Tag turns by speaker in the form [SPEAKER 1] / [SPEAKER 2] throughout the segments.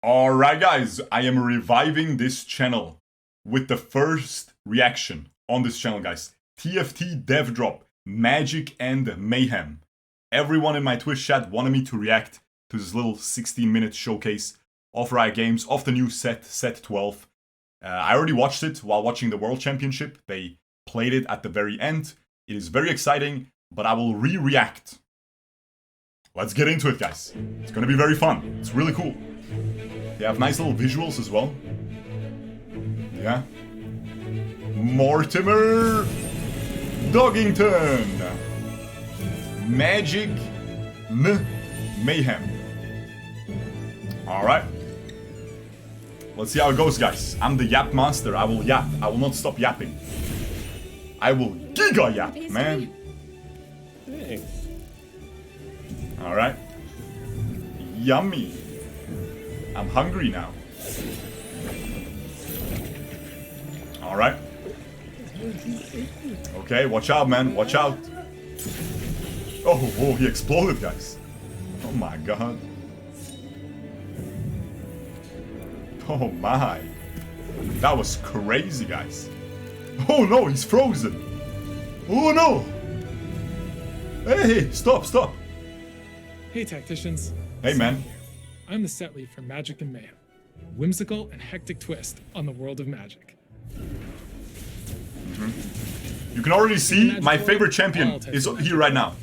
[SPEAKER 1] Alright guys, I am reviving this channel with the first reaction on this channel, guys. TFT Dev Drop, Magic and Mayhem. Everyone in my Twitch chat wanted me to react to this little 16-minute showcase of Riot Games, of the new set, Set 12. I already watched it while watching the World Championship. They played it at the very end. It is very exciting, but I will re-react. Let's get into it, guys. It's gonna be very fun. It's really cool. They have nice little visuals as well. Yeah. Mortimer Doggington. Magic Mayhem. Alright. Let's see how it goes, guys. I'm the yap master. I will yap. I will not stop yapping. I will giga yap, man. Alright. Yummy. I'm hungry now. Alright. Okay, watch out, man. Watch out. Oh, he exploded, guys. Oh my god. Oh my. That was crazy, guys. Oh no, he's frozen. Oh no. Hey, stop.
[SPEAKER 2] Hey tacticians.
[SPEAKER 1] Hey man.
[SPEAKER 2] I'm the set lead for Magic and Mayhem. Whimsical and hectic twist on the world of Magic.
[SPEAKER 1] You can already see my favorite champion is here right now.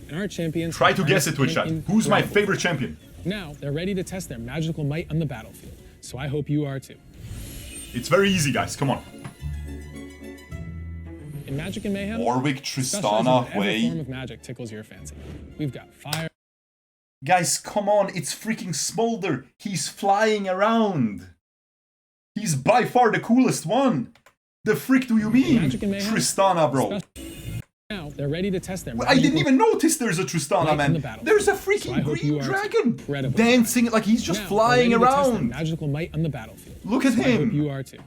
[SPEAKER 2] And our champions
[SPEAKER 1] Try to guess it, Twitch chat. Who's my favorite champion?
[SPEAKER 2] Now they're ready to test their magical might on the battlefield. So I hope you are too.
[SPEAKER 1] It's very easy, guys. Come on.
[SPEAKER 2] In Magic and Mayhem,
[SPEAKER 1] Warwick, Tristana,
[SPEAKER 2] whatever form of magic tickles your fancy. We've got fire.
[SPEAKER 1] Guys, come on, it's freaking Smolder. He's flying around. He's by far the coolest one. The frick do you mean? Tristana, bro.
[SPEAKER 2] Now they're ready to test their
[SPEAKER 1] I didn't even notice there's a Tristana, man. There's a freaking green dragon dancing like he's just flying around.
[SPEAKER 2] Magical might on the battlefield.
[SPEAKER 1] Look at him.
[SPEAKER 2] I hope you are too.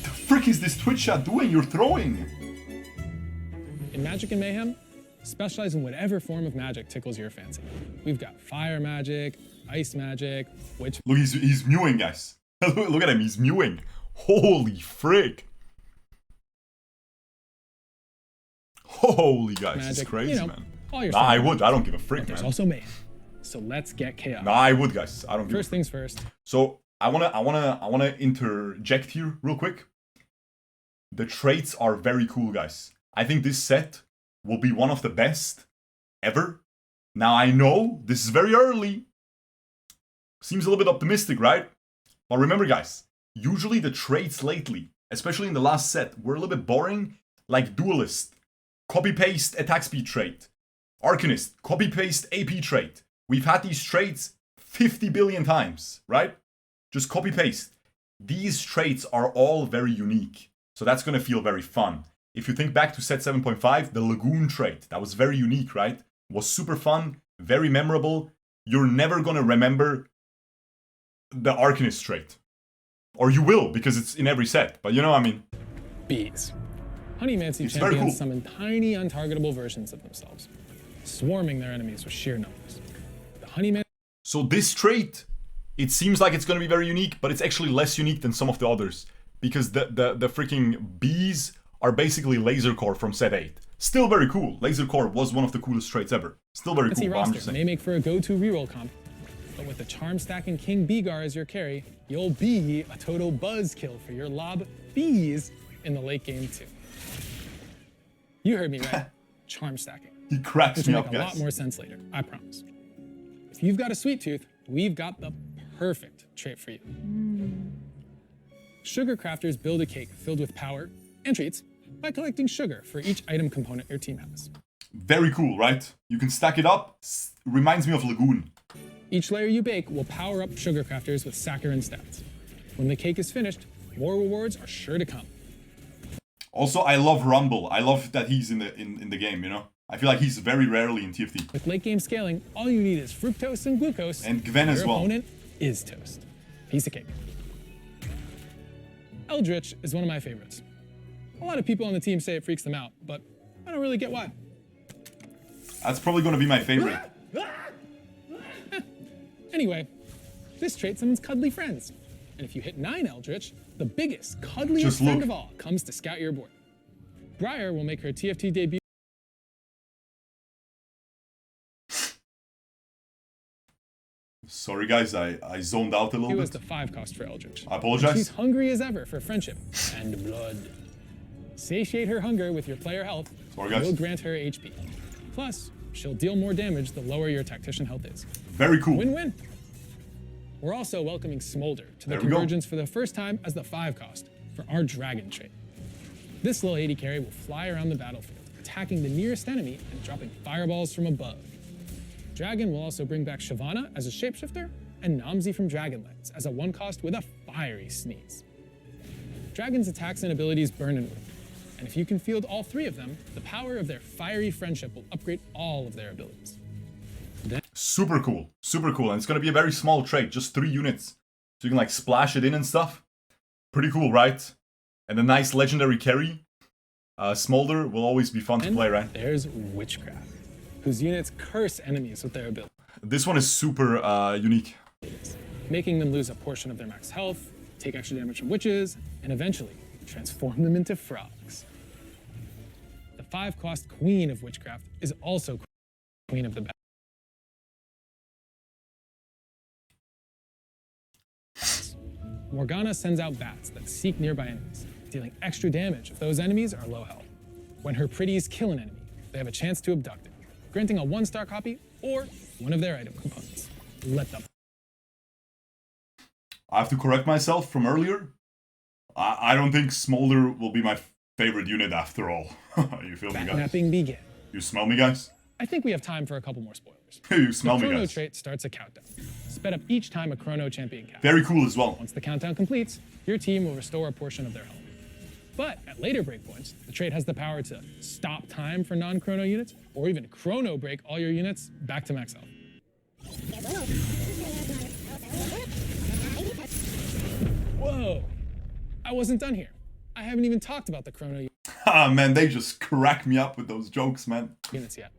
[SPEAKER 1] The frick is this Twitch chat doing? You're throwing.
[SPEAKER 2] In Magic and Mayhem, specialize in whatever form of magic tickles your fancy. We've got fire magic, ice magic, witch.
[SPEAKER 1] Look, he's mewing, guys. Look at him, he's mewing. Holy frick. Holy guys,
[SPEAKER 2] magic,
[SPEAKER 1] it's crazy, man.
[SPEAKER 2] Nah,
[SPEAKER 1] I would. I don't give a frick, man.
[SPEAKER 2] There's also Mayhem. So let's get chaotic.
[SPEAKER 1] Nah, I would, guys. I don't give a frick.
[SPEAKER 2] First things first.
[SPEAKER 1] So I wanna interject here real quick. The traits are very cool, guys. I think this set will be one of the best ever. Now I know this is very early. Seems a little bit optimistic, right? But remember, guys, usually the traits lately, especially in the last set, were a little bit boring, like Duelist. Copy-paste attack speed trait. Arcanist, copy-paste AP trait. We've had these traits 50 billion times, right? Just copy-paste. These traits are all very unique, so that's gonna feel very fun. If you think back to set 7.5, the Lagoon trait, that was very unique, right? Was super fun, very memorable. You're never gonna remember the Arcanist trait. Or you will, because it's in every set, but you know, I mean.
[SPEAKER 2] Bees. Honeymancy champions summon tiny, untargetable versions of themselves, swarming their enemies with sheer numbers. The Honeyman.
[SPEAKER 1] So this trait, it seems like it's going to be very unique, but it's actually less unique than some of the others, because the freaking bees are basically Laser Core from set 8. Still very cool. Laser Core was one of the coolest traits ever. Still very cool. But I'm just saying.
[SPEAKER 2] May make for a go-to reroll comp, but with the charm stacking King Beegar as your carry, you'll be a total buzzkill for your lob bees in the late game too. You heard me right. Charm stacking.
[SPEAKER 1] He cracks me up,
[SPEAKER 2] guys. Which will make a lot more sense later, I promise. If you've got a sweet tooth, we've got the perfect trait for you. Sugar crafters build a cake filled with power and treats by collecting sugar for each item component your team has.
[SPEAKER 1] Very cool, right? You can stack it up. Reminds me of Lagoon.
[SPEAKER 2] Each layer you bake will power up sugar crafters with saccharine stats. When the cake is finished, more rewards are sure to come.
[SPEAKER 1] Also, I love Rumble. I love that he's in the game, you know? I feel like he's very rarely in TFT.
[SPEAKER 2] With late game scaling, all you need is fructose and glucose.
[SPEAKER 1] And Gwen as well.
[SPEAKER 2] Your opponent is toast. Piece of cake. Eldritch is one of my favorites. A lot of people on the team say it freaks them out, but I don't really get why.
[SPEAKER 1] That's probably going to be my favorite.
[SPEAKER 2] Anyway, This trait summons cuddly friends. And if you hit 9 Eldritch, the biggest, cuddliest friend of all comes to scout your board. Briar will make her TFT debut.
[SPEAKER 1] Sorry guys, I zoned out a little bit.
[SPEAKER 2] It was the 5 cost for Eldritch.
[SPEAKER 1] I apologize.
[SPEAKER 2] She's hungry as ever for friendship and blood. Satiate her hunger with your player health.
[SPEAKER 1] Sorry guys.
[SPEAKER 2] You'll grant her HP. Plus, she'll deal more damage the lower your tactician health is.
[SPEAKER 1] Very cool.
[SPEAKER 2] Win-win. We're also welcoming Smolder to the Convergence for the first time as the 5 cost for our Dragon trait. This little AD carry will fly around the battlefield, attacking the nearest enemy and dropping fireballs from above. Dragon will also bring back Shyvana as a shapeshifter and Namzi from Dragonlance as a 1 cost with a fiery sneeze. Dragon's attacks and abilities burn and wound, and if you can field all 3 of them, the power of their fiery friendship will upgrade all of their abilities.
[SPEAKER 1] Super cool, and it's gonna be a very small trait, just 3 units. So you can like splash it in and stuff. Pretty cool, right? And a nice legendary carry. Smolder will always be fun to play, right?
[SPEAKER 2] There's Witchcraft, whose units curse enemies with their ability.
[SPEAKER 1] This one is super unique.
[SPEAKER 2] Making them lose a portion of their max health, take extra damage from witches, and eventually transform them into frogs. The 5 cost Queen of Witchcraft is also Queen of the Battle. Morgana sends out bats that seek nearby enemies, dealing extra damage if those enemies are low health. When her pretties kill an enemy, they have a chance to abduct it, granting a 1-star copy or one of their item components. Let them.
[SPEAKER 1] I have to correct myself from earlier. I don't think Smolder will be my favorite unit after all. You feel me, guys?
[SPEAKER 2] Batnapping begin.
[SPEAKER 1] You smell me, guys?
[SPEAKER 2] I think we have time for a couple more spoilers.
[SPEAKER 1] You smell me,
[SPEAKER 2] The Chrono
[SPEAKER 1] guys.
[SPEAKER 2] trait starts a countdown. Sped up each time a Chrono champion casts.
[SPEAKER 1] Very cool as well.
[SPEAKER 2] Once the countdown completes, your team will restore a portion of their health. But at later breakpoints, the trait has the power to stop time for non-Chrono units, or even Chrono break all your units back to max health. Whoa! I wasn't done here. I haven't even talked about the Chrono
[SPEAKER 1] Ah, man, they just crack me up with those jokes, man.
[SPEAKER 2] units yet.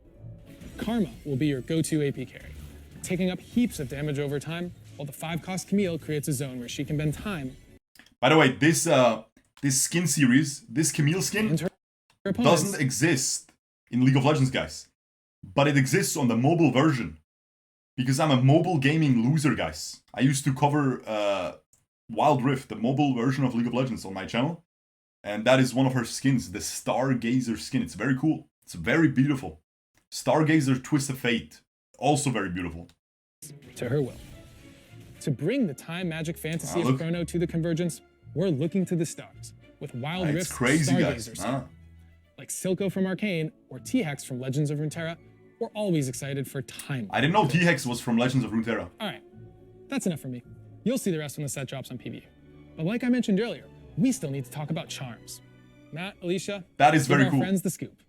[SPEAKER 2] Karma will be your go-to AP carry, taking up heaps of damage over time, while the 5 cost Camille creates a zone where she can bend time.
[SPEAKER 1] By the way, this skin series, this Camille skin, doesn't exist in League of Legends, guys. But it exists on the mobile version. Because I'm a mobile gaming loser, guys. I used to cover Wild Rift, the mobile version of League of Legends on my channel. And that is one of her skins, the Stargazer skin. It's very cool. It's very beautiful. Stargazer Twist of Fate, also very beautiful.
[SPEAKER 2] To her will. To bring the time magic fantasy of Chrono to the Convergence, we're looking to the stars with Wild Rift's Stargazer skin. Like Silco from Arcane or T-Hex from Legends of Runeterra, we're always excited for time.
[SPEAKER 1] I didn't know T-Hex was from Legends of Runeterra.
[SPEAKER 2] Alright, that's enough for me. You'll see the rest when the set drops on PvE. But like I mentioned earlier, we still need to talk about charms. Matt, Alicia,
[SPEAKER 1] that is very
[SPEAKER 2] give
[SPEAKER 1] cool.
[SPEAKER 2] Our friends the scoop.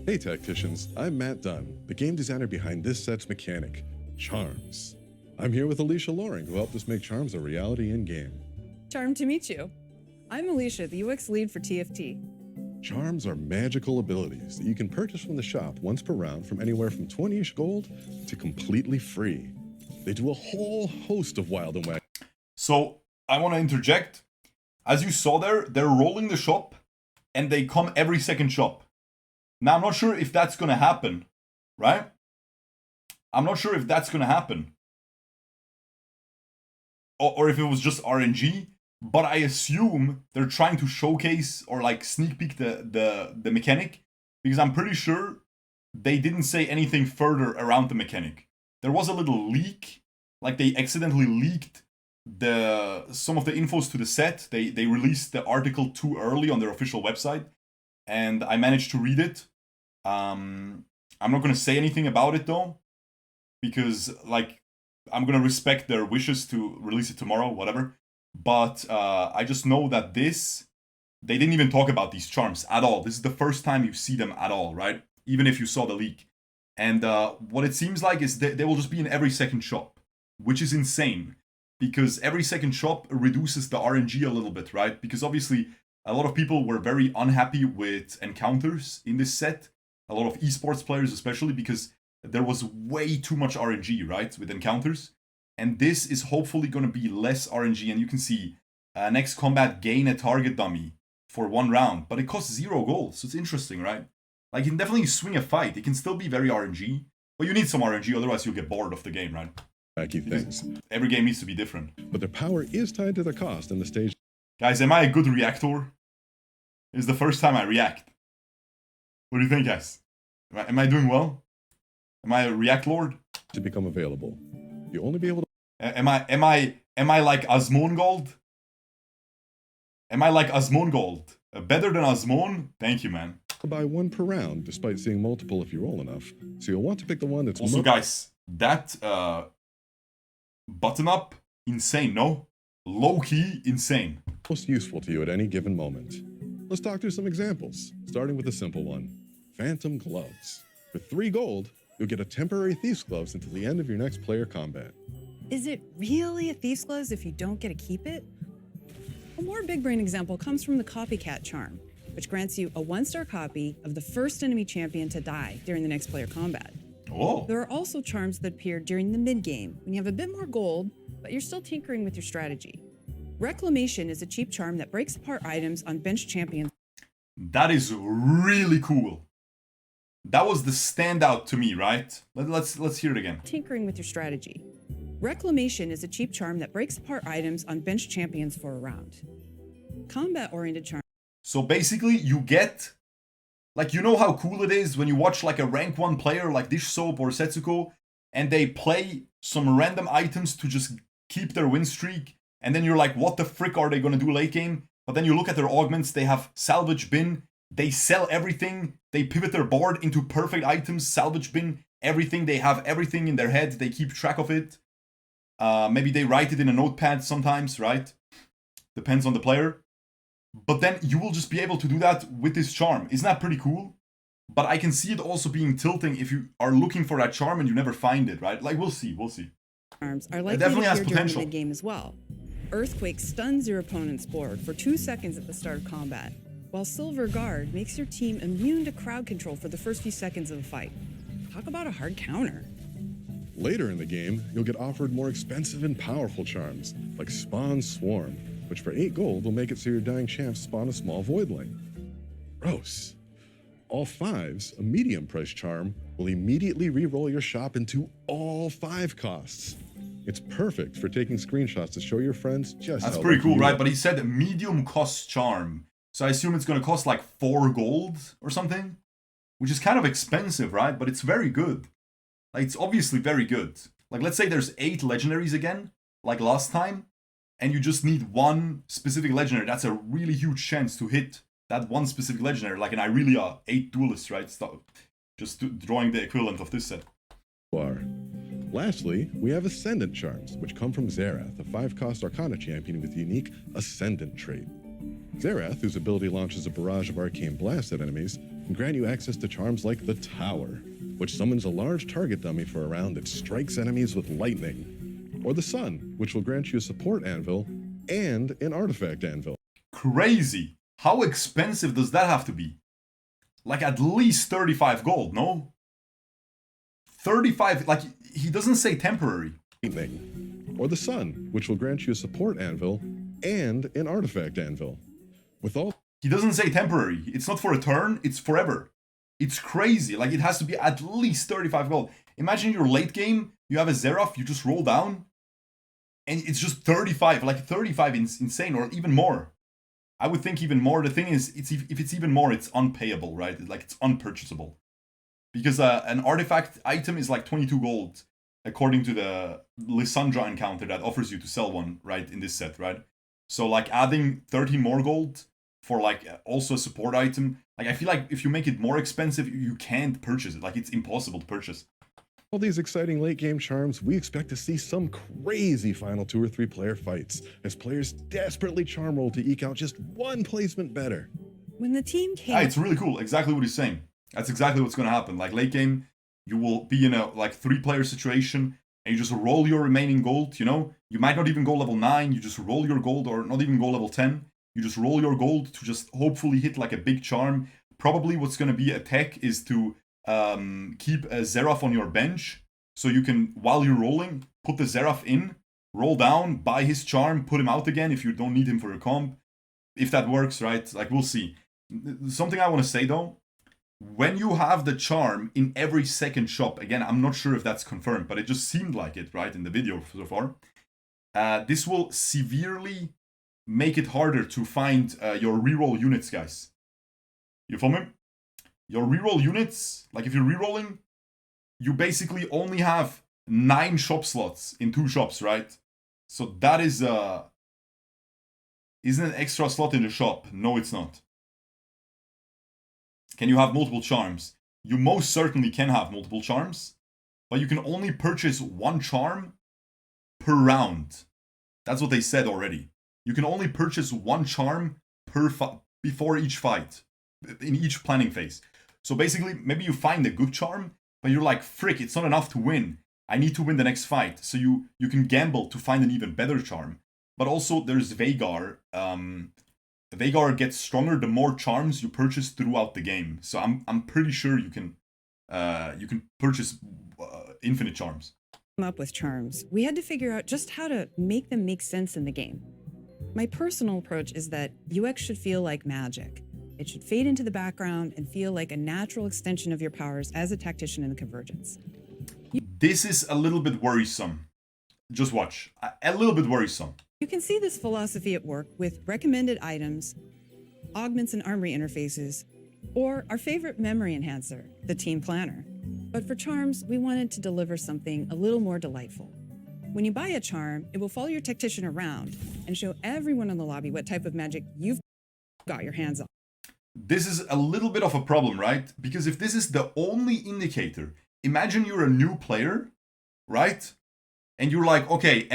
[SPEAKER 3] Hey Tacticians, I'm Matt Dunn, the game designer behind this set's mechanic, Charms. I'm here with Alicia Loring, who helped us make Charms a reality in-game.
[SPEAKER 4] Charmed to meet you. I'm Alicia, the UX lead for TFT.
[SPEAKER 3] Charms are magical abilities that you can purchase from the shop once per round from anywhere from 20-ish gold to completely free. They do a whole host of wild and wacky.
[SPEAKER 1] So, I want to interject. As you saw there, they're rolling the shop, and they come every second shop. Now, I'm not sure if that's going to happen, right? I'm not sure if that's going to happen. Or if it was just RNG, but I assume they're trying to showcase or like sneak peek the mechanic, because I'm pretty sure they didn't say anything further around the mechanic. There was a little leak, like they accidentally leaked some of the infos to the set. They released the article too early on their official website, and I managed to read it. I'm not gonna say anything about it though, because like I'm gonna respect their wishes to release it tomorrow, whatever. But I just know that they didn't even talk about these charms at all. This is the first time you see them at all, right? Even if you saw the leak. And what it seems like is they will just be in every second shop, which is insane. Because every second shop reduces the RNG a little bit, right? Because obviously a lot of people were very unhappy with encounters in this set. A a lot of esports players especially, because there was way too much RNG, right, with encounters. And this is hopefully going to be less RNG, and you can see next combat gain a target dummy for 1 round, but it costs 0 gold, so it's interesting, right? Like, you can definitely swing a fight. It can still be very RNG, but you need some RNG, otherwise you'll get bored of the game, right?
[SPEAKER 3] Wacky things.
[SPEAKER 1] Every game needs to be different.
[SPEAKER 3] But their power is tied to the cost and the stage.
[SPEAKER 1] Guys, am I a good reactor? It's the first time I react. What do you think, guys? Am I doing well? Am I a react lord?
[SPEAKER 3] To become available. You'll only be able to
[SPEAKER 1] Am I like Asmongold? Am I like Asmongold? Better than Asmon? Thank you, man.
[SPEAKER 3] buy 1 per round, despite seeing multiple if you roll enough. So you'll want to pick the one that's
[SPEAKER 1] Also, guys, that button up, insane, no? Low-key, insane.
[SPEAKER 3] most useful to you at any given moment. Let's talk through some examples, starting with a simple one. Phantom Gloves. With 3 gold, you'll get a temporary Thief's Gloves until the end of your next player combat.
[SPEAKER 4] Is it really a thief's gloves if you don't get to keep it? A more big brain example comes from the Copycat charm, which grants you a 1-star copy of the first enemy champion to die during the next player combat.
[SPEAKER 1] Oh.
[SPEAKER 4] There are also charms that appear during the mid-game when you have a bit more gold, but you're still tinkering with your strategy. Reclamation is a cheap charm that breaks apart items on bench champions.
[SPEAKER 1] That is really cool. That was the standout to me, right? Let's hear it again.
[SPEAKER 4] Tinkering with your strategy. Reclamation is a cheap charm that breaks apart items on bench champions for a round. Combat-oriented charm.
[SPEAKER 1] So basically, you get, like, you know how cool it is when you watch like a rank 1 player like Dish Soap or Setsuko, and they play some random items to just keep their win streak, and then you're like, what the frick are they gonna do late game? But then you look at their augments, they have salvage bin, they sell everything, they pivot their board into perfect items, salvage bin, everything, they have everything in their head, they keep track of it. Maybe they write it in a notepad sometimes, right? Depends on the player. But then you will just be able to do that with this charm. Isn't that pretty cool? But I can see it also being tilting if you are looking for that charm and you never find it, right? Like, we'll see.
[SPEAKER 4] Charms are likely
[SPEAKER 1] definitely
[SPEAKER 4] to
[SPEAKER 1] has
[SPEAKER 4] appear during the
[SPEAKER 1] potential.
[SPEAKER 4] mid-game as well. Earthquake stuns your opponent's board for 2 seconds at the start of combat, while Silver Guard makes your team immune to crowd control for the first few seconds of a fight. Talk about a hard counter.
[SPEAKER 3] Later in the game, you'll get offered more expensive and powerful charms, like Spawn Swarm, which for 8 gold will make it so your dying champs spawn a small voidling. Gross. All 5s, a medium price charm, will immediately re-roll your shop into all 5 costs. It's perfect for taking screenshots to show your friends just
[SPEAKER 1] That's
[SPEAKER 3] how
[SPEAKER 1] pretty
[SPEAKER 3] lucky
[SPEAKER 1] cool,
[SPEAKER 3] you
[SPEAKER 1] right?
[SPEAKER 3] are.
[SPEAKER 1] But he said medium cost charm. So I assume it's gonna cost like 4 gold or something? Which is kind of expensive, right? But it's very good. Like, it's obviously very good. Like, let's say there's 8 legendaries again, like last time, and you just need 1 specific legendary. That's a really huge chance to hit that 1 specific legendary, like an Irelia 8 duelist, right? Just drawing the equivalent of this set.
[SPEAKER 3] Lastly, we have Ascendant charms, which come from Xerath, a 5-cost Arcana champion with the unique Ascendant trait. Xerath, whose ability launches a barrage of arcane blasts at enemies, can grant you access to charms like the Tower, which summons a large target dummy for a round that strikes enemies with lightning, or the Sun, which will grant you a support anvil and an artifact anvil.
[SPEAKER 1] Crazy! How expensive does that have to be? Like, at least 35 gold, no? 35, like, he doesn't say temporary.
[SPEAKER 3] Lightning, or the Sun, which will grant you a support anvil and an artifact anvil. With all
[SPEAKER 1] He doesn't say temporary. It's not for a turn, it's forever. It's crazy. Like, it has to be at least 35 gold. Imagine your late game, you have a Xerath, you just roll down, and it's just 35. Like, 35 is insane, or even more. I would think even more. The thing is, if it's even more, it's unpayable, right? Like, it's unpurchasable. Because an artifact item is like 22 gold, according to the Lysandra encounter that offers you to sell one, right, in this set, right? So, like, adding 13 more gold for, like, also a support item, like, I feel like if you make it more expensive, you can't purchase it. Like, it's impossible to purchase.
[SPEAKER 3] all these exciting late game charms, we expect to see some crazy final 2 or 3 player fights, as players desperately charm roll to eke out just 1 placement better.
[SPEAKER 4] When the team came
[SPEAKER 1] Yeah, it's really cool. Exactly what he's saying. That's exactly what's going to happen. Like, late game, you will be in a, like, 3-player situation, and you just roll your remaining gold, you know? You might not even go level 9, you just roll your gold, or not even go level 10. You just roll your gold to just hopefully hit, like, a big charm. Probably what's going to be a tech is to keep a Xerath on your bench, so you can, while you're rolling, put the Xerath in, roll down, buy his charm, put him out again if you don't need him for your comp. If that works, right? Like, we'll see. Something I want to say, though, when you have the charm in every second shop, again, I'm not sure if that's confirmed, but it just seemed like it, right, in the video so far. This will severely make it harder to find your reroll units, guys. You feel me? Your reroll units, like if you're rerolling, you basically only have 9 shop slots in 2 shops, right? So that is isn't an extra slot in the shop. No, it's not. Can you have multiple charms? You most certainly can have multiple charms, but you can only purchase 1 charm per round. That's what they said already. You can only purchase 1 charm per before each fight, in each planning phase. So basically, maybe you find a good charm, but you're like, frick, it's not enough to win. I need to win the next fight. So you can gamble to find an even better charm. But also, there's Veigar. Veigar gets stronger the more charms you purchase throughout the game. So I'm pretty sure you can purchase infinite charms.
[SPEAKER 4] Up with charms, we had to figure out just how to make them make sense in the game. My personal approach is that UX should feel like magic. It should fade into the background and feel like a natural extension of your powers as a tactician in the Convergence.
[SPEAKER 1] This is a little bit worrisome. Just watch. A little bit worrisome.
[SPEAKER 4] You can see this philosophy at work with recommended items, augments and armory interfaces, or our favorite memory enhancer, the Team Planner. But for charms, we wanted to deliver something a little more delightful. When you buy a charm, it will follow your tactician around and show everyone in the lobby what type of magic you've got your hands on.
[SPEAKER 1] This is a little bit of a problem, right? Because if this is the only indicator, imagine you're a new player, right? And you're like, okay,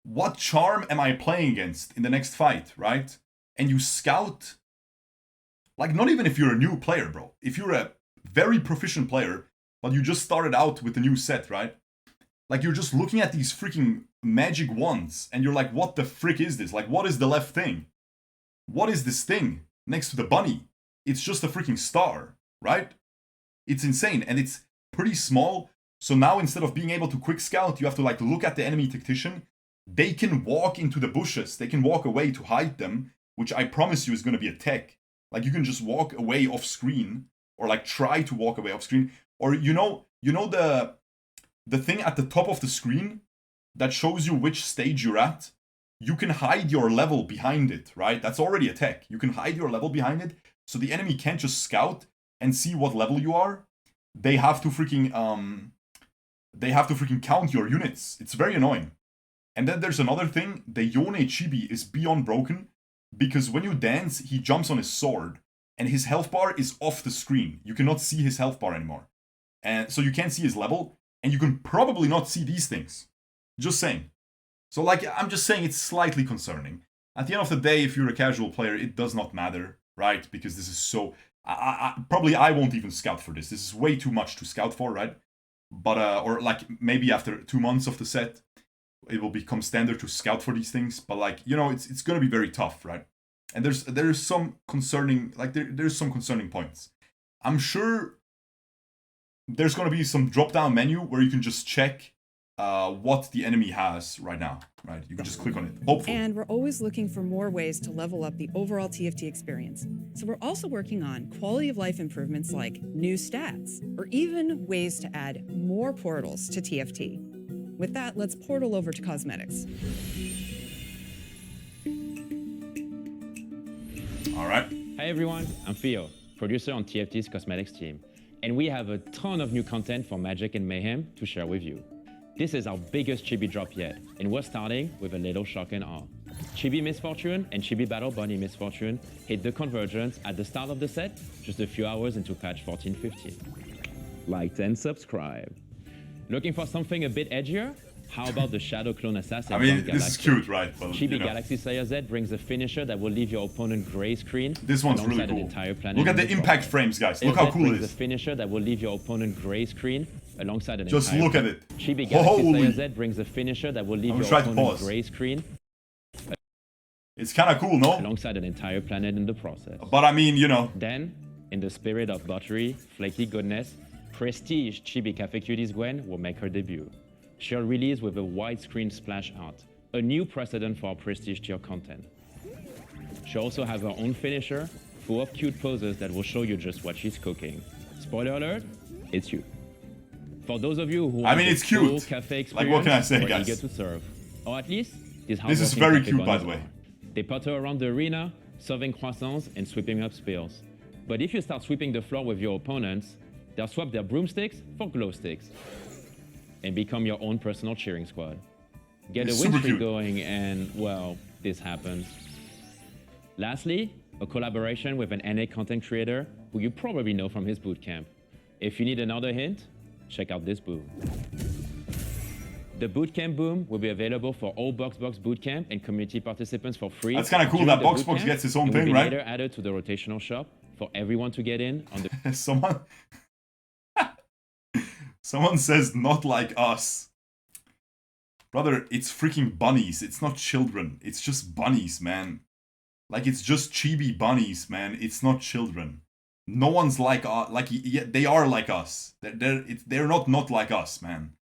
[SPEAKER 1] what charm am I playing against in the next fight, right? And you scout, like, not even if you're a new player, bro. If you're a very proficient player, but you just started out with the new set, right? Like, you're just looking at these freaking magic wands, and you're like, what the frick is this? Like, what is the left thing? What is this thing next to the bunny? It's just a freaking star, right? It's insane, and it's pretty small. So now, instead of being able to quick scout, you have to, like, look at the enemy tactician. They can walk into the bushes. They can walk away to hide them, which I promise you is going to be a tech. Like, you can just walk away off screen, or like try to walk away off screen. Or you know the thing at the top of the screen that shows you which stage you're at? You can hide your level behind it, right? That's already a tech. You can hide your level behind it, so the enemy can't just scout and see what level you are. They have to freaking count your units. It's very annoying. And then there's another thing. The Yone Chibi is beyond broken, because when you dance, he jumps on his sword, and his health bar is off the screen. You cannot see his health bar anymore. And so you can't see his level, and you can probably not see these things. Just saying. So, like, I'm just saying it's slightly concerning. At the end of the day, if you're a casual player, it does not matter, right? Because this is so... probably I won't even scout for this. This is way too much to scout for, right? But, or like, maybe after 2 months of the set, it will become standard to scout for these things. But, like, you know, it's going to be very tough, right? And there's some concerning, like, there's some concerning points. I'm sure there's going to be some drop-down menu where you can just check what the enemy has right now, right? You can just click on it, hopefully.
[SPEAKER 4] And we're always looking for more ways to level up the overall TFT experience. So we're also working on quality of life improvements like new stats, or even ways to add more portals to TFT. With that, let's portal over to cosmetics.
[SPEAKER 1] All right.
[SPEAKER 5] Hi everyone, I'm Theo, producer on TFT's cosmetics team, and we have a ton of new content for Magic and Mayhem to share with you. This is our biggest Chibi drop yet, and we're starting with a little shock and awe. Chibi Misfortune and Chibi Battle Bunny Misfortune hit the Convergence at the start of the set, just a few hours into patch 14.15. Like and subscribe. Looking for something a bit edgier? How about the Shadow Clone Assassin?
[SPEAKER 1] I mean, this is cute, right? But,
[SPEAKER 5] Chibi Galaxy Slayer Z brings a finisher that will leave your opponent gray screen.
[SPEAKER 1] This one's really cool. Look at the impact frames, guys. Look how cool it is.
[SPEAKER 5] A finisher that will leave your opponent gray screen alongside an
[SPEAKER 1] Just look at it.
[SPEAKER 5] Chibi Galaxy Slayer Z brings a finisher that will leave your opponent gray screen.
[SPEAKER 1] It's kind of cool, no?
[SPEAKER 5] Alongside an entire planet in the process.
[SPEAKER 1] But I mean, you know.
[SPEAKER 5] Then, In the spirit of buttery, flaky goodness, Prestige Chibi Cafe Cuties Gwen will make her debut. She'll release with a widescreen splash art, a new precedent for our Prestige tier content. She'll also have her own finisher, full of cute poses that will show you just what she's cooking. Spoiler alert, it's you. For those of you who want
[SPEAKER 1] it's
[SPEAKER 5] full
[SPEAKER 1] cute.
[SPEAKER 5] cafe experience,
[SPEAKER 1] Like, what can I say,
[SPEAKER 5] we're
[SPEAKER 1] guys?
[SPEAKER 5] eager to serve. Or at least,
[SPEAKER 1] This is very cute, by the way.
[SPEAKER 5] They putter around the arena, serving croissants and sweeping up spills. But if you start sweeping the floor with your opponents, they'll swap their broomsticks for glow sticks and become your own personal cheering squad. Get a
[SPEAKER 1] It's
[SPEAKER 5] win
[SPEAKER 1] super
[SPEAKER 5] streak
[SPEAKER 1] cute.
[SPEAKER 5] going and, well, this happens. Lastly, a collaboration with an NA content creator who you probably know from his bootcamp. If you need another hint, check out this boom. The Bootcamp Boom will be available for all BoxBox Bootcamp and community participants for free.
[SPEAKER 1] That's kinda cool
[SPEAKER 5] during
[SPEAKER 1] that
[SPEAKER 5] the
[SPEAKER 1] BoxBox
[SPEAKER 5] bootcamp,
[SPEAKER 1] gets its own
[SPEAKER 5] and will
[SPEAKER 1] thing,
[SPEAKER 5] be
[SPEAKER 1] right?
[SPEAKER 5] later added to the rotational shop for everyone to get in on the
[SPEAKER 1] Someone says not like us. Brother, it's freaking bunnies. It's not children. It's just bunnies, man. Like, it's just chibi bunnies, man. It's not children. No one's like yeah, they are like us. They're not like us, man.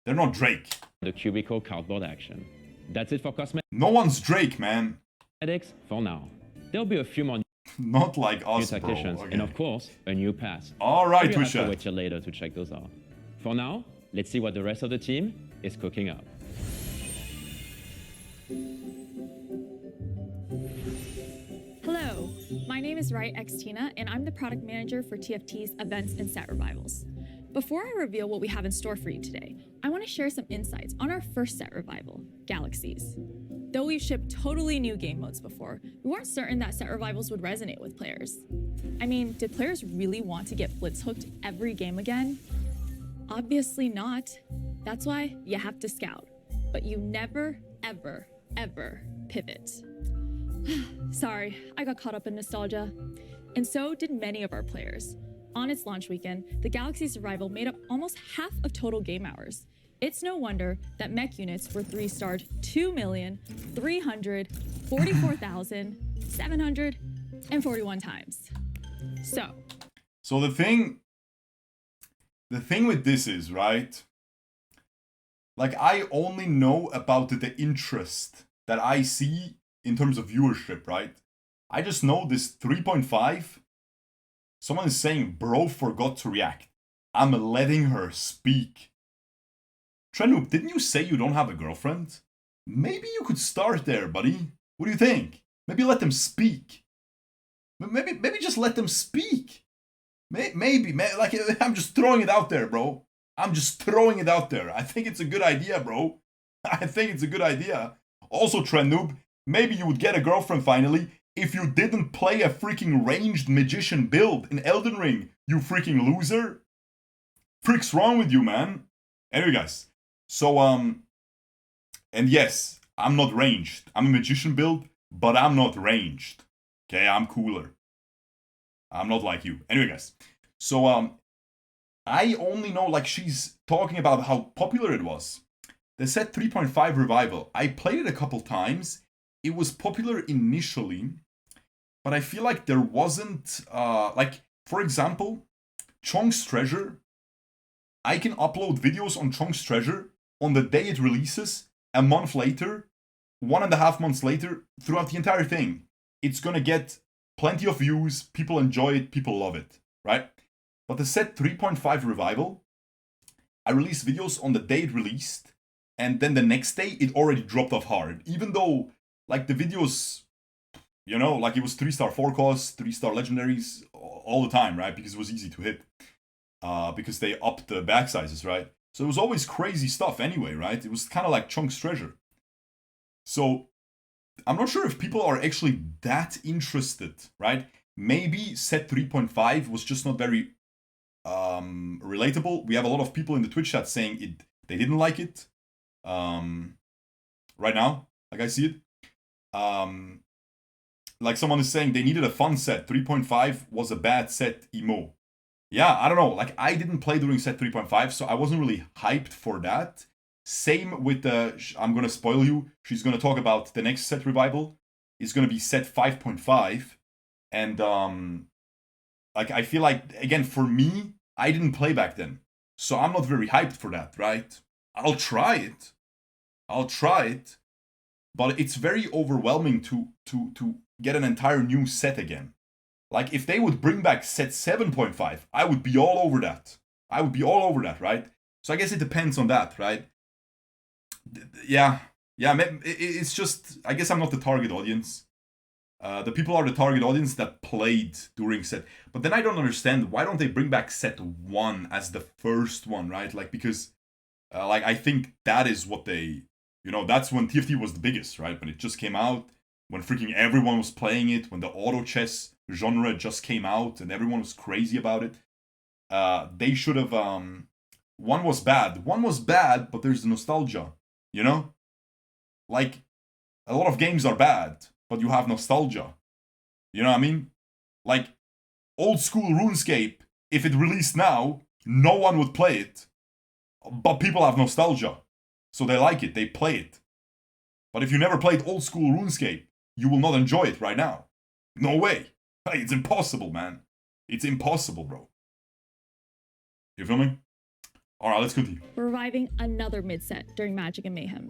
[SPEAKER 1] They're not Drake.
[SPEAKER 5] the cubicle cardboard action. That's it for
[SPEAKER 1] No one's Drake, man.
[SPEAKER 5] cosmetics for now. There'll be a few more
[SPEAKER 1] Not like
[SPEAKER 5] new
[SPEAKER 1] us, bro.
[SPEAKER 5] tacticians,
[SPEAKER 1] Okay.
[SPEAKER 5] and of course, a new pass.
[SPEAKER 1] All right,
[SPEAKER 5] You'll have to
[SPEAKER 1] Twisha.
[SPEAKER 5] wait till later to check those out. For now, let's see what the rest of the team is cooking up.
[SPEAKER 6] Hello, my name is Wright X Tina, and I'm the product manager for TFT's events and set revivals. Before I reveal what we have in store for you today, I want to share some insights on our first set revival, Galaxies. Though we've shipped totally new game modes before, we weren't certain that set revivals would resonate with players. I mean, did players really want to get blitz hooked every game again? Obviously not. That's why you have to scout. But you never, ever, ever pivot. Sorry, I got caught up in nostalgia. And so did many of our players. On its launch weekend, the Galaxy's arrival made up almost half of total game hours. It's no wonder that mech units were 3-starred 2,344,741 times.
[SPEAKER 1] So the thing with this is, right? Like, I only know about the interest that I see in terms of viewership, right? I just know this 3.5. Someone is saying, bro forgot to react. I'm letting her speak. Trenoop, didn't you say you don't have a girlfriend? Maybe you could start there, buddy. What do you think? Maybe let them speak. Maybe just let them speak. Maybe, like, I'm just throwing it out there, bro. I'm just throwing it out there. I think it's a good idea, bro. I think it's a good idea. Also, Trenoop, maybe you would get a girlfriend finally if you didn't play a freaking ranged magician build in Elden Ring, you freaking loser. Freak's wrong with you, man. Anyway, guys. So, and yes, I'm not ranged. I'm a magician build, but I'm not ranged. Okay, I'm cooler. I'm not like you. Anyway, guys. So, I only know, like, she's talking about how popular it was. The set 3.5 revival. I played it a couple times. It was popular initially, but I feel like there wasn't, like, for example, Chong's Treasure. I can upload videos on Chong's Treasure on the day it releases, a month later, 1.5 months later, throughout the entire thing. It's gonna get plenty of views, people enjoy it, people love it, right? But the set 3.5 revival, I released videos on the day it released, and then the next day it already dropped off hard. Even though, like, the videos, you know, like, it was 3-star forecast, 3-star legendaries all the time, right? Because it was easy to hit. Because they upped the bag sizes, right? So it was always crazy stuff anyway, right? It was kind of like Chong's Treasure. So I'm not sure if people are actually that interested, right? Maybe set 3.5 was just not very relatable. We have a lot of people in the Twitch chat saying they didn't like it. Right now, like, I see it. Like, someone is saying they needed a fun set. 3.5 was a bad set emo. Yeah, I don't know. Like, I didn't play during set 3.5, so I wasn't really hyped for that. Same with the, I'm gonna spoil you. She's gonna talk about the next set revival. It's gonna be set 5.5. And like, I feel like, again, for me, I didn't play back then. So I'm not very hyped for that, right? I'll try it. But it's very overwhelming to get an entire new set again. Like, if they would bring back set 7.5, I would be all over that. Right? So I guess it depends on that, right? Yeah, it's just, I guess I'm not the target audience. The people are the target audience that played during set. But then I don't understand, why don't they bring back set 1 as the first one, right? Like, because, like, I think that is what they, that's when TFT was the biggest, right? When it just came out, when freaking everyone was playing it, when the auto chess genre just came out and everyone was crazy about it. They should have, one was bad, but there's the nostalgia, Like, a lot of games are bad, but you have nostalgia. You know what I mean? Like, old school RuneScape, if it released now, no one would play it. But people have nostalgia. So they like it, they play it. But if you never played old school RuneScape, you will not enjoy it right now. No way. Hey, it's impossible, man. It's impossible, bro. You feel me? Alright, let's continue.
[SPEAKER 6] We're reviving another mid-set during Magic and Mayhem.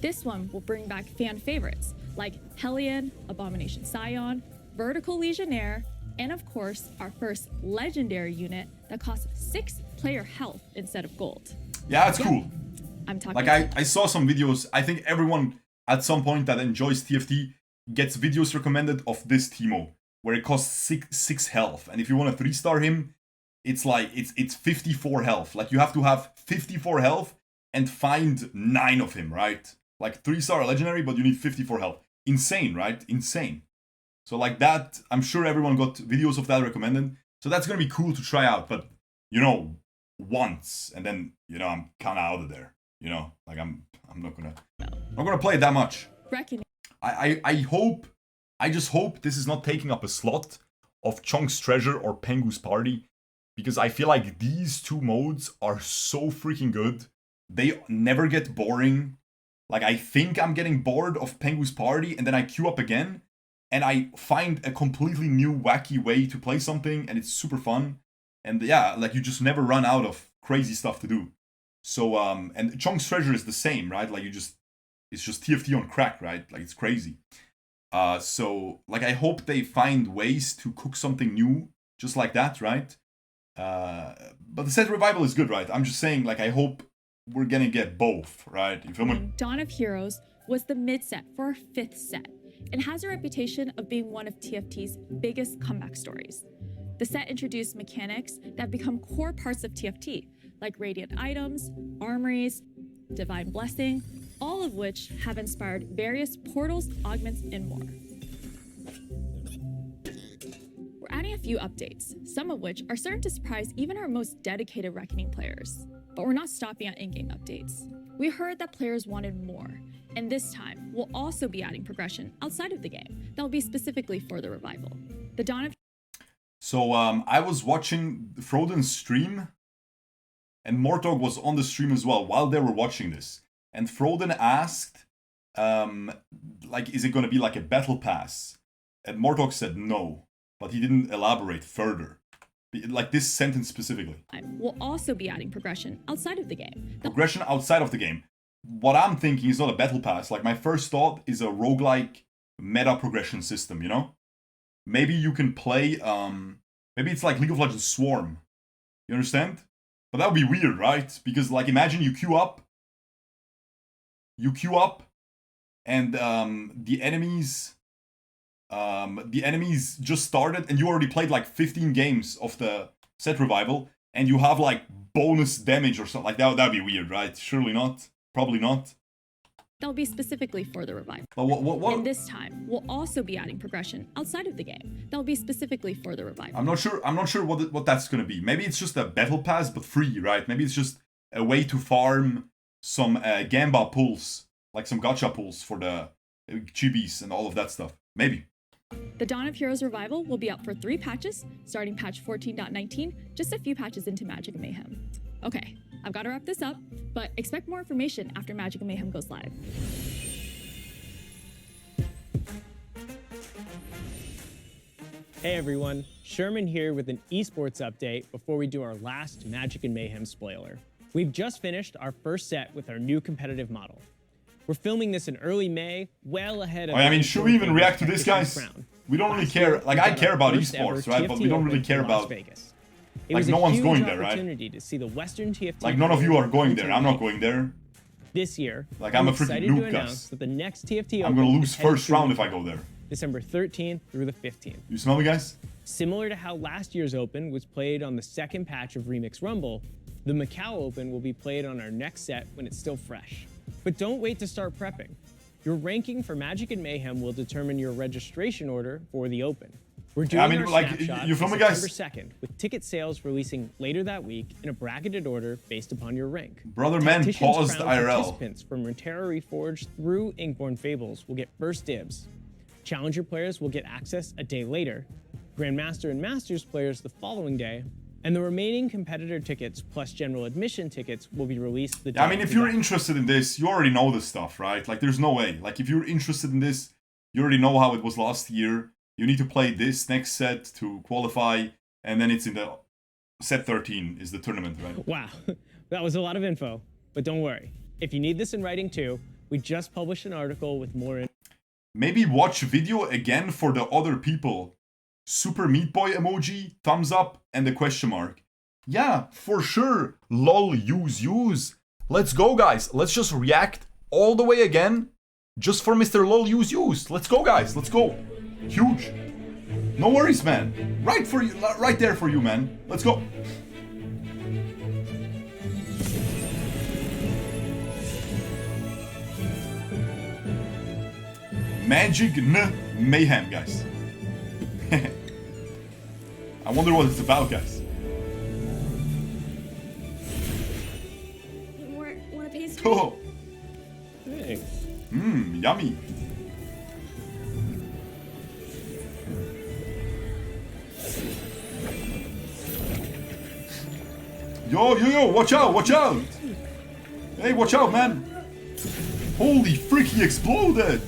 [SPEAKER 6] This one will bring back fan favorites like Hellion, Abomination Scion, Vertical Legionnaire, and of course, our first legendary unit that costs 6 player health instead of gold.
[SPEAKER 1] Yeah, it's cool.
[SPEAKER 6] I'm talking
[SPEAKER 1] like I saw some videos. I think everyone at some point that enjoys TFT gets videos recommended of this Teemo, where it costs 6 health. And if you want to 3-star him, it's like it's 54 health. Like, you have to have 54 health and find 9 of him, right? Like, 3-star legendary, but you need 54 health. Insane, right? Insane. So like that, I'm sure everyone got videos of that recommended. So that's gonna be cool to try out, but once, and then I'm kinda out of there. Like I'm not gonna play it that much. I just hope this is not taking up a slot of Chunk's Treasure or Pengu's Party, because I feel like these two modes are so freaking good. They never get boring. Like, I think I'm getting bored of Pengu's Party, and then I queue up again, and I find a completely new wacky way to play something, and it's super fun. And yeah, like, you just never run out of crazy stuff to do. So, and Chunk's Treasure is the same, right? Like, it's just TFT on crack, right? Like, it's crazy. So, like, I hope they find ways to cook something new, just like that, right? But the set revival is good, right? I'm just saying, like, I hope we're gonna get both, right? You feel me?
[SPEAKER 6] Dawn of Heroes was the mid-set for our 5th set and has a reputation of being one of TFT's biggest comeback stories. The set introduced mechanics that have become core parts of TFT, like radiant items, armories, divine blessing, all of which have inspired various portals, augments, and more. We're adding a few updates, some of which are certain to surprise even our most dedicated Reckoning players. But we're not stopping at in-game updates. We heard that players wanted more, and this time we'll also be adding progression outside of the game that will be specifically for the revival. The Dawn of
[SPEAKER 1] So I was watching Froden's stream, and Mortdog was on the stream as well while they were watching this. And Froden asked, like, is it going to be like a battle pass? And Mortdog said no, but he didn't elaborate further. Like, this sentence specifically.
[SPEAKER 6] We'll also be adding progression outside of the game.
[SPEAKER 1] Progression outside of the game. What I'm thinking is not a battle pass. Like, my first thought is a roguelike meta progression system, Maybe you can play, maybe it's like League of Legends Swarm. You understand? But that would be weird, right? Because, like, imagine you queue up, and the enemies just started, and you already played like 15 games of the set revival, and you have like bonus damage or something like that. That'd be weird, right? Surely not. Probably not.
[SPEAKER 6] That'll be specifically for the revival.
[SPEAKER 1] But what?
[SPEAKER 6] And this time, we'll also be adding progression outside of the game. That'll be specifically for the revival.
[SPEAKER 1] I'm not sure what that's gonna be. Maybe it's just a battle pass, but free, right? Maybe it's just a way to farm some Gamba pulls, like some gacha pulls for the chibis and all of that stuff. Maybe.
[SPEAKER 6] The Dawn of Heroes Revival will be up for 3 patches, starting patch 14.19, just a few patches into Magic and Mayhem. Okay, I've got to wrap this up, but expect more information after Magic and Mayhem goes live.
[SPEAKER 7] Hey everyone, Sherman here with an esports update before we do our last Magic and Mayhem spoiler. We've just finished our first set with our new competitive model. We're filming this in early May, well ahead of...
[SPEAKER 1] I mean, should we even react to this, guys? We don't really care. Like, I care about esports, right? But we don't really care about... Like, no one's going there, right?
[SPEAKER 7] To see the Western TFT
[SPEAKER 1] like, none of you are going there. I'm not going there.
[SPEAKER 7] This year,
[SPEAKER 1] like, I'm a freaking noob, guys.
[SPEAKER 7] That the next TFT
[SPEAKER 1] I'm gonna lose first round if I go there.
[SPEAKER 7] December 13th through the 15th.
[SPEAKER 1] You smell me, guys?
[SPEAKER 7] Similar to how last year's Open was played on the second patch of Remix Rumble, the Macau Open will be played on our next set when it's still fresh. But don't wait to start prepping. Your ranking for Magic and Mayhem will determine your registration order for the Open. We're doing our snapshot
[SPEAKER 1] you feel me, guys?
[SPEAKER 7] September 2nd, with ticket sales releasing later that week in a bracketed order based upon your rank.
[SPEAKER 1] Brother man paused IRL.
[SPEAKER 7] Participants from Runeterra Reforged through Inkborn Fables will get first dibs. Challenger players will get access a day later, Grandmaster and Masters players the following day, and the remaining competitor tickets plus general admission tickets will be released the day.
[SPEAKER 1] I mean, if you're interested in this, you already know this stuff, right? Like, there's no way. Like, if you're interested in this, you already know how it was last year. You need to play this next set to qualify, and then it's in the set 13 is the tournament, right?
[SPEAKER 7] Wow, that was a lot of info, but don't worry. If you need this in writing too, we just published an article with more info.
[SPEAKER 1] Maybe watch video again for the other people. Super Meat Boy emoji, thumbs up, and the question mark. Yeah, for sure. Lol, use. Let's go, guys. Let's just react all the way again. Just for Mr. Lol, use. Let's go, guys. Let's go. Huge. No worries, man. Right for you. Right there for you, man. Let's go. Magic and Mayhem, guys. I wonder what it's about, guys.
[SPEAKER 6] Want a pastry?
[SPEAKER 1] Oh.
[SPEAKER 7] Thanks.
[SPEAKER 1] Yummy. Yo, watch out. Hey, watch out, man. Holy frick, he exploded.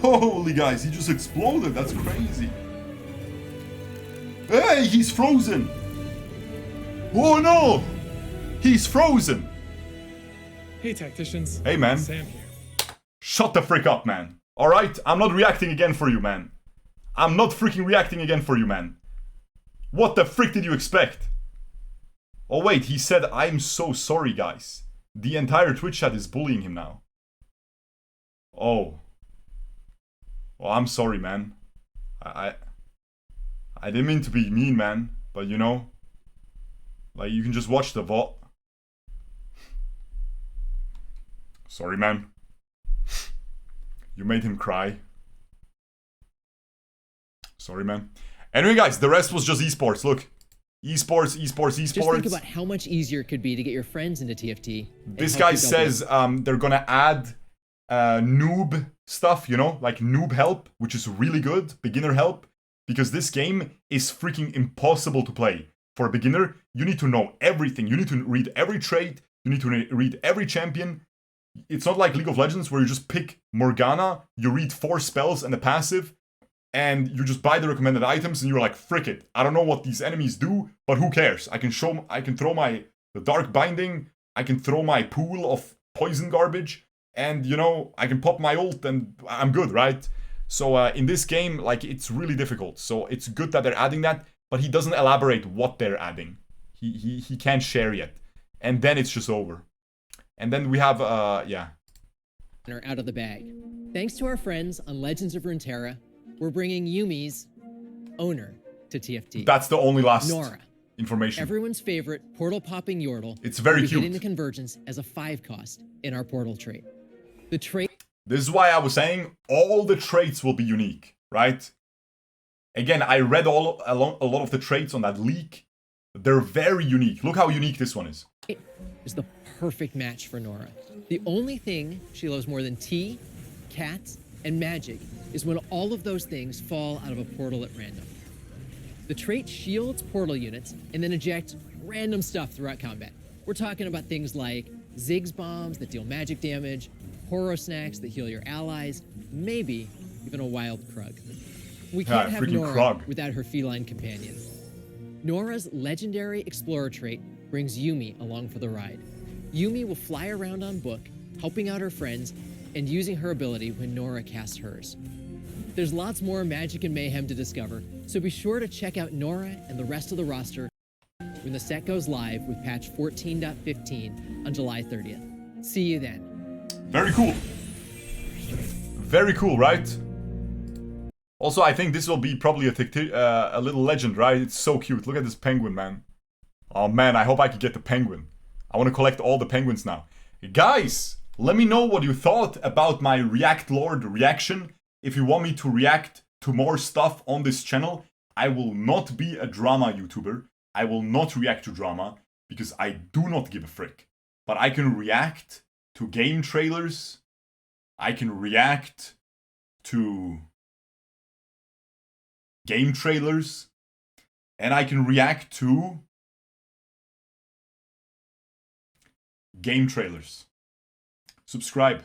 [SPEAKER 1] Holy guys, he just exploded. That's crazy. Hey, he's frozen. Oh no, he's frozen.
[SPEAKER 2] Hey tacticians.
[SPEAKER 1] Hey man.
[SPEAKER 2] Sam here.
[SPEAKER 1] Shut the frick up, man. Alright, I'm not reacting again for you, man. I'm not freaking reacting again for you, man. What the frick did you expect? Oh wait, he said, I'm so sorry, guys. The entire Twitch chat is bullying him now. Oh. Well, I'm sorry, man. I didn't mean to be mean, man. But you know, like, you can just watch the VOD. Sorry, man. You made him cry. Sorry, man. Anyway, guys, the rest was just esports. Look. Esports.
[SPEAKER 8] Just think about how much easier it could be to get your friends into TFT.
[SPEAKER 1] This guy says they're gonna add noob stuff, you know, like noob help, which is really good, beginner help, because this game is freaking impossible to play. For a beginner, you need to know everything. You need to read every trait. You need to read every champion. It's not like League of Legends where you just pick Morgana, you read 4 spells and a passive, and you just buy the recommended items and you're like, frick it. I don't know what these enemies do, but who cares? I can throw the Dark Binding, I can throw my pool of poison garbage, and you know, I can pop my ult and I'm good, right? So in this game, like, it's really difficult. So it's good that they're adding that, but he doesn't elaborate what they're adding. He can't share yet. And then it's just over. And then we have, yeah.
[SPEAKER 8] Out of the bag. Thanks to our friends on Legends of Runeterra, we're bringing Yumi's owner to TFT.
[SPEAKER 1] That's the only last
[SPEAKER 8] Nora,
[SPEAKER 1] information.
[SPEAKER 8] Everyone's favorite portal-popping Yordle.
[SPEAKER 1] It's very cute.
[SPEAKER 8] Getting the convergence as a 5-cost in our portal trait. The trait...
[SPEAKER 1] This is why I was saying all the traits will be unique, right? Again, I read a lot of the traits on that leak. They're very unique. Look how unique this one is.
[SPEAKER 8] Is the perfect match for Nora. The only thing she loves more than tea, cats, and magic is when all of those things fall out of a portal at random. The trait shields portal units and then ejects random stuff throughout combat. We're talking about things like Ziggs bombs that deal magic damage, Horo snacks that heal your allies, maybe even a wild Krug. We can't have
[SPEAKER 1] freaking
[SPEAKER 8] Nora
[SPEAKER 1] Krug.
[SPEAKER 8] without her feline companion. Nora's legendary Explorer trait brings Yumi along for the ride. Yumi will fly around on book, helping out her friends and using her ability when Nora casts hers. There's lots more Magic and Mayhem to discover, so be sure to check out Nora and the rest of the roster when the set goes live with patch 14.15 on July 30th. See you then.
[SPEAKER 1] Very cool. Very cool, right? Also, I think this will be probably a little legend, right? It's so cute. Look at this penguin, man. Oh man, I hope I could get the penguin. I want to collect all the penguins now. Guys, let me know what you thought about my React Lord reaction. If you want me to react to more stuff on this channel, I will not be a drama YouTuber. I will not react to drama because I do not give a frick. But I can react to game trailers. I can react to game trailers. And I can react to game trailers. Subscribe.